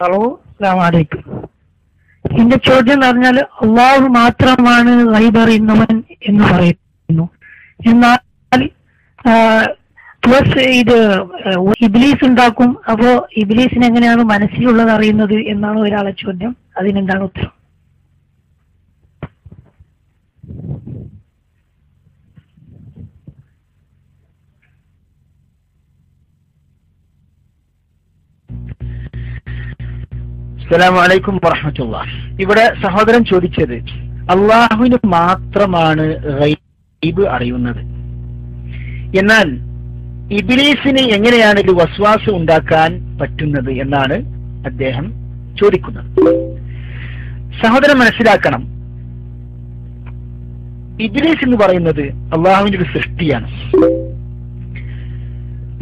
Hello, അസ്സലാമു അലൈക്കും. എന്റെ ചോദ്യം എന്ന് പറഞ്ഞാൽ അള്ളാഹു മാത്രമാണ് ഗൈബ് അറിയുന്നവൻ എന്ന് പറയുന്നു. എന്നാൽ പ്ലസ് ഇത് ഇബ്ലീസ് ഉണ്ടാക്കും. അപ്പോ ഇബ്ലീസിന് എങ്ങനെയാണ് മനസ്സിലുള്ളത് അറിയുന്നത് എന്നാണ് ഒരാളെ ചോദ്യം. അതിനെന്താണ് ഉത്തരം? അസ്സലാമു അലൈക്കും വറഹ്മത്തുള്ളാഹി. ഇവിടെ സഹോദരൻ ചോദിച്ചത് അള്ളാഹുവിന് മാത്രമാണ് ഗൈബ് അറിയുന്നത്, എന്നാൽ ഇബ്ലീസിന് എങ്ങനെയാണ് ഒരു വസ്വാസ് ഉണ്ടാക്കാൻ പറ്റുന്നത് എന്നാണ് അദ്ദേഹം ചോദിക്കുന്നത്. സഹോദരൻ മനസ്സിലാക്കണം, ഇബ്ലീസ് എന്ന് പറയുന്നത് അള്ളാഹുവിന്റെ ഒരു സൃഷ്ടിയാണ്.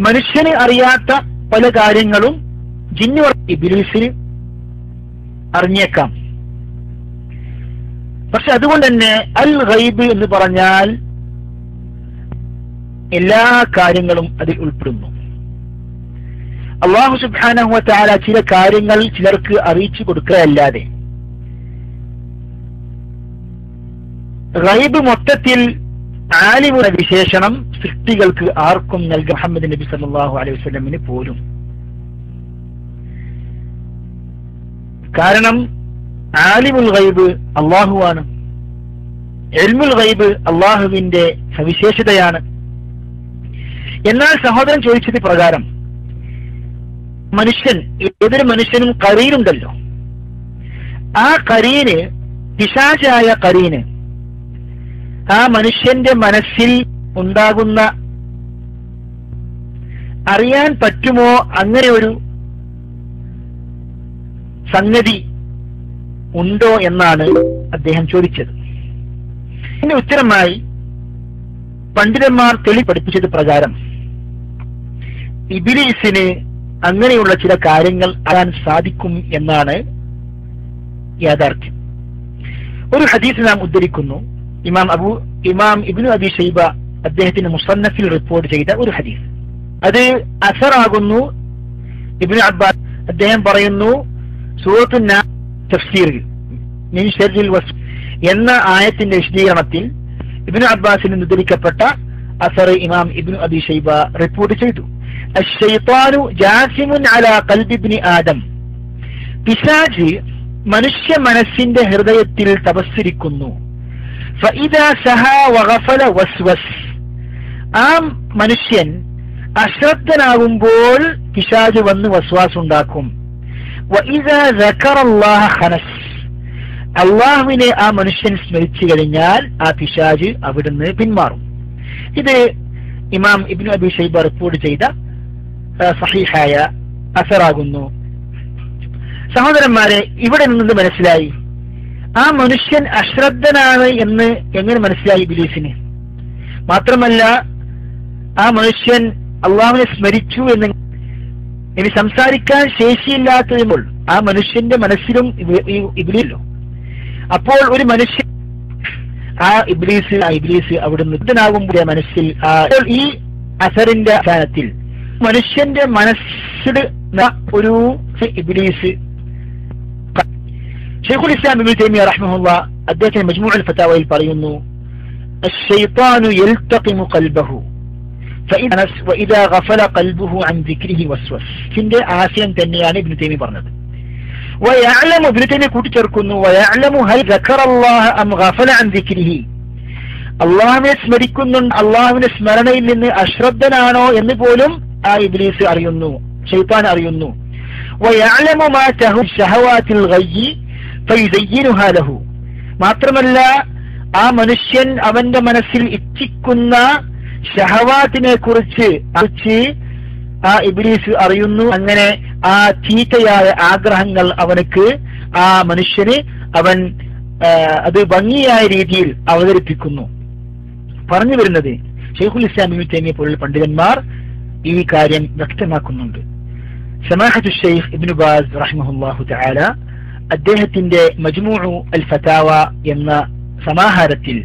മനുഷ്യന് അറിയാത്ത പല കാര്യങ്ങളും ജിന്നു ഇബ്ലീസിന് അറിഞ്ഞേക്കാം. പക്ഷെ അതുകൊണ്ട് തന്നെ അൽ ഗൈബ് എന്ന് പറഞ്ഞാൽ എല്ലാ കാര്യങ്ങളും അതിൽ ഉൾപ്പെടുന്നു. അല്ലാഹു സുബ്ഹാനഹു വ തആല ചില കാര്യങ്ങൾ ചിലർക്ക് അറിയിച്ചു കൊടുക്കുകയല്ലാതെ ഗൈബ് മൊത്തത്തിൽ ആലിമുടെ വിശേഷണം സൃഷ്ടികൾക്ക് ആർക്കും നൽകി മുഹമ്മദ് നബി സല്ലല്ലാഹു അലൈഹി വസല്ലമിന് പോലും. കാരണം ആലിമുൽ ഗൈബ് അള്ളാഹുവാണ്. ഇൽമുൽ ഗൈബ് അള്ളാഹുവിന്റെ സവിശേഷതയാണ്. എന്നാൽ സഹോദരൻ ചോദിച്ചത് പ്രകാരം മനുഷ്യൻ, ഏതൊരു മനുഷ്യനും കരീനുണ്ടല്ലോ, ആ കരീന്, പിശാചായ കരീന് ആ മനുഷ്യന്റെ മനസ്സിൽ ഉണ്ടാകുന്ന അറിയാൻ പറ്റുമോ അങ്ങനെ ഒരു സംഗതി ഉണ്ടോ എന്നാണ് അദ്ദേഹം ചോദിച്ചത്. ഇതിന്റെ ഉത്തരമായി പണ്ഡിതന്മാർ പഠിപ്പിച്ചത് പ്രകാരം ഇബ്ലീസിന് അങ്ങനെയുള്ള ചില കാര്യങ്ങൾ അറിയാൻ സാധിക്കും എന്നാണ് യാഥാർത്ഥ്യം. ഒരു ഹദീസ് നാം ഉദ്ധരിക്കുന്നു. ഇമാം ഇബ്നു അബി ഷൈബ അദ്ദേഹത്തിന്റെ മുസന്നഫിൽ റിപ്പോർട്ട് ചെയ്ത ഒരു ഹദീസ്. അത് അസറാകുന്നു. ഇബ്നു അബ്ബാസ് അദ്ദേഹം പറയുന്നു, സൂറത്തു തഫ്സീറിൽ മിൻ ശർരിൽ വസ്വ എന്ന ആയത്തിന്റെ വിശദീകരണത്തിൽ ഇബ്നു അബ്ബാസിൽ നിന്ന് ഉദ്ധരിക്കപ്പെട്ട അസർ ഇമാം ഇബ്നു അബി ഷൈബ റിപ്പോർട്ട് ചെയ്തു. അശ്ശൈത്താനു ജാസിമുൻ അലാ ഖൽബി ഇബ്നി ആദം, പിശാച് മനുഷ്യ മനസ്സിന്റെ ഹൃദയത്തിൽ തപസ്സിരിക്കുന്നു. ഫഇദാ സഹാ വഗഫല വസ്വസ്, ആ മനുഷ്യൻ അശ്രദ്ധനാകുമ്പോൾ പിശാച് വന്ന് വസ്വാസ് ഉണ്ടാക്കും. വഇദാ ദക്കറല്ലാഹ ഖനസ്, അള്ളാഹുവിനെ ആ മനുഷ്യൻ സ്മരിച്ചു കഴിഞ്ഞാൽ ആ പിശാച് അവിടുന്ന് പിന്മാറും. ഇത് ഇമാം ഇബ്നു അബി ഷൈബ റിപ്പോർട്ട് ചെയ്ത സഹീഹായ അസറാകുന്നു. സഹോദരന്മാരെ, ഇവിടെ നിന്ന് മനസ്സിലായി ആ മനുഷ്യൻ അശ്രദ്ധനാണ് എന്ന് എങ്ങനെ മനസ്സിലായി ഇബ്ലീസിന്? മാത്രമല്ല ആ മനുഷ്യൻ അള്ളാഹുവിനെ സ്മരിച്ചു എന്ന് ഇനി സംസാരിക്കാൻ ശേഷിയില്ലാത്തതുമ്പോൾ ആ മനുഷ്യന്റെ മനസ്സിലും ഇബ്ലീസല്ലോ. അപ്പോൾ ഒരു മനുഷ്യൻ ആ ഇബ്ലീസ് അവിടുന്ന് ാകുമ്പോൾ മനസ്സിൽ ഈ അസറിന്റെ സ്ഥാനത്തിൽ മനുഷ്യന്റെ മനസ്സിൽ ഒരു ഇബ്ലീസ്. ശൈഖുൽ ഇസ്ലാം ഇബ്നു തൈമിയ്യ റഹിമഹുല്ലാഹ് അദ്ദേഹത്തിന്റെ മജ്മൂഉൽ ഫതാവയിൽ പറയുന്നു, അശ്ശൈത്താനു യൽതഖിമു ഖൽബഹു വഇദാ ഗഫല ഖൽബുഹു അൻ ദിക്രിഹി വസ്വസ്. ഇതിന്റെ ആശയം തന്നെയാണ് ഇബ്നു തൈമിയ്യ പറഞ്ഞത്. വയഅലമു, ഇബ്നു തൈമിയ്യ കൂട്ടിച്ചേർക്കുന്നു, വയഅലമു ഹൽ ദക്കറല്ലാഹ അം ഗഫല അൻ ദിക്രിഹി, അള്ളാഹുവിനെ സ്മരിക്കുന്നുണ്ട്, അള്ളാഹുവിന്റെ സ്മരണയിൽ നിന്ന് അശ്രദ്ധനാണോ എന്ന് പോലും ആ ഇബ്ലീസ് അറിയുന്നു, ശൈത്താൻ അറിയുന്നു. വയഅലമു മാ തഹു ശഹവാതിൽ ഗയ്യി ഫയുസയ്യിനുഹാ ലഹു, മാത്രമല്ല ആ മനുഷ്യൻ അവന്റെ മനസ്സിൽ ഇച്ഛിക്കുന്ന ഷഹവാത്തിനെ കുറിച്ച് ആ ഇബ്ലീസ് അറിയുന്നു. അങ്ങനെ ആ ചീത്തയായ ആഗ്രഹങ്ങൾ അവനക്ക്, ആ മനുഷ്യന് അവൻ അത് ഭംഗിയായ രീതിയിൽ അവതരിപ്പിക്കുന്നു. പറഞ്ഞു വരുന്നത് ശൈഖുൽ ഇസ്ലാം ഇബ്നു തൈമിയ്യ പോലുള്ള പണ്ഡിതന്മാർ ഈ കാര്യം വ്യക്തമാക്കുന്നുണ്ട്. സമാഹത്തു ശൈഖ് ഇബ്നു ബാസ് റഹിമഹുല്ലാഹു തആല അദ്ദേഹത്തിന്റെ മജ്മൂഉ അൽ ഫതാവ എന്ന സമാഹാരത്തിൽ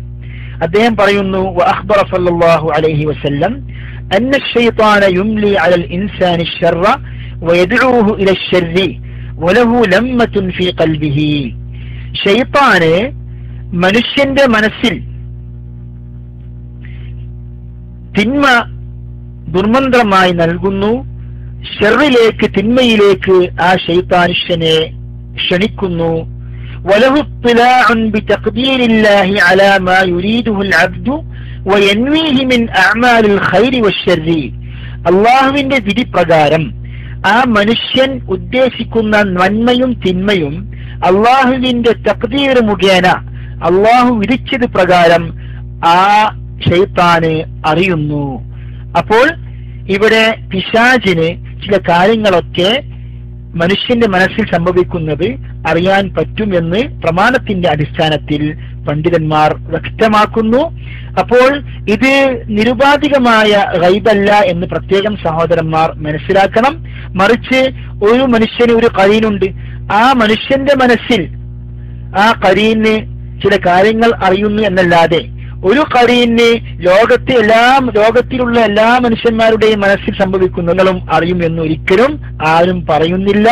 അദ്ദേഹം പറയുന്നു, വഅഖ്ബറ സല്ലല്ലാഹു അലൈഹി വസല്ലം അന്ന അശ്ശൈത്താന യുംലി അലൽ ഇൻസാനി അശ്ശർറ വയദ്ഉഹു ഇല അശ്ശർരി വലഹു ലമ്മത്തുൻ ഫീ ഖൽബിഹി. ശൈത്താന് മനുഷ്യന്റെ മനസ്സിൽ തിന്മ ദുർമന്ത്രമായി നൽകുന്നു. ശർറിലേക്ക്, തിന്മയിലേക്ക് ആ ശൈത്താനുഷ്യനെ ക്ഷണിക്കുന്നു. വലഹു ഇത്തിലാഉൻ ബിതഖ്ദീരില്ലാഹി അലാ മാ യുരീദുഹുൽ അബ്ദു വയൻവീഹി മിൻ അഅമാലിൽ ഖൈരി വശ്ശർരി. അല്ലാഹുവിന്റെ വിധി പ്രകാരം ആ മനുഷ്യൻ ഉദ്ദേശിക്കുന്ന നന്മയും തിന്മയും അള്ളാഹുവിന്റെ തഖ്ദീർ മുഖേന അള്ളാഹു വിധിച്ചത് പ്രകാരം ആ ശൈത്താന് അറിയുന്നു. അപ്പോൾ ഇവിടെ പിശാചിന് ചില കാര്യങ്ങളൊക്കെ മനുഷ്യന്റെ മനസ്സിൽ സംഭവിക്കുന്നത് അറിയാൻ പറ്റുമെന്ന് പ്രമാണത്തിന്റെ അടിസ്ഥാനത്തിൽ പണ്ഡിതന്മാർ വ്യക്തമാക്കുന്നു. അപ്പോൾ ഇത് നിരുപാധികമായ ഗൈബല്ല എന്ന് പ്രത്യേകം സഹോദരന്മാർ മനസ്സിലാക്കണം. മറിച്ച് ഒരു മനുഷ്യന് ഒരു ഖരീനുണ്ട്. ആ മനുഷ്യന്റെ മനസ്സിൽ ആ ഖരീന് ചില കാര്യങ്ങൾ അറിയുന്നു എന്നല്ലാതെ ഒരു ഖരീന് ലോകത്തിലുള്ള എല്ലാ മനുഷ്യന്മാരുടെയും മനസ്സിൽ സംഭവിക്കുന്നതും അറിയുമെന്ന് ഒരിക്കലും ആരും പറയുന്നില്ല.